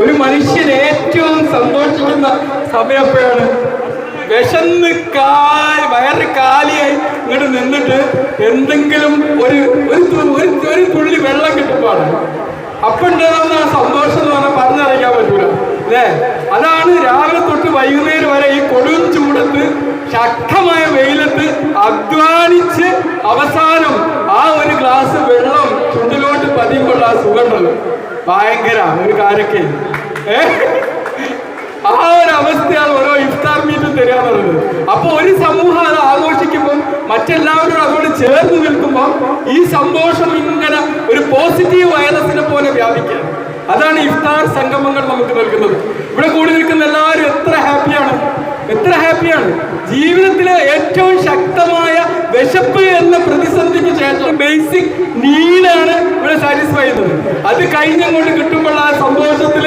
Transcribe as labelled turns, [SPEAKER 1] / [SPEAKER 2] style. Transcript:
[SPEAKER 1] ഒരു മനുഷ്യൻ ഏറ്റവും സന്തോഷിക്കുന്ന സമയം എപ്പോഴാണ്? വിശന്ന് വയറ് കാലിയായി ഇങ്ങോട്ട് നിന്നിട്ട് എന്തെങ്കിലും ഒരു തുള്ളി വെള്ളം കിട്ടുമ്പോഴാണ്. അപ്പൊ ഉണ്ടാകുന്ന ആ സന്തോഷം എന്ന് പറഞ്ഞാൽ പറഞ്ഞറിയിക്കാൻ പറ്റൂല അല്ലേ? അതാണ് രാവിലെ തൊട്ട് വൈകുന്നേരം വരെ ഈ കൊടും ചൂടത്ത് ശക്തമായ വെയിലത്ത് അധ്വാനിച്ച് അവസാനം ആ ഒരു ഗ്ലാസ് വെള്ളം ചുണ്ടിലോട്ട് പതിയുമ്പോൾ ആ സുഖമുണ്ടല്ലോ, ഭയങ്കര ഒരു കാര്യമൊക്കെ. ആ ഒരു അവസ്ഥയാണ് ഓരോ ഇഫ്താർ മീറ്റും തരാന്നുള്ളത്. അപ്പൊ ഒരു സമൂഹം അത് ആഘോഷിക്കുമ്പോൾ മറ്റെല്ലാവരും അതോട് ചേർന്ന് നിൽക്കുമ്പോൾ ഈ സന്തോഷം ഇങ്ങനെ ഒരു പോസിറ്റീവ് വൈറസിനെ പോലെ വ്യാപിക്കുക. അതാണ് ഇഫ്താർ സംഗമങ്ങൾ നമുക്ക് നൽകുന്നത്. ഇവിടെ കൂടി നിൽക്കുന്ന എല്ലാവരും എത്ര ഹാപ്പിയാണ്. ജീവിതത്തിലെ ഏറ്റവും ശക്തമായ വിശപ്പ് എന്ന പ്രതിസന്ധിക്ക് ശേഷം ബേസിക് നീഡാണ് ഇവിടെ സാറ്റിസ്ഫൈ ചെയ്യുന്നത്. അത് കഴിഞ്ഞങ്ങോട്ട് കിട്ടുമ്പോൾ ആ സന്തോഷത്തിൽ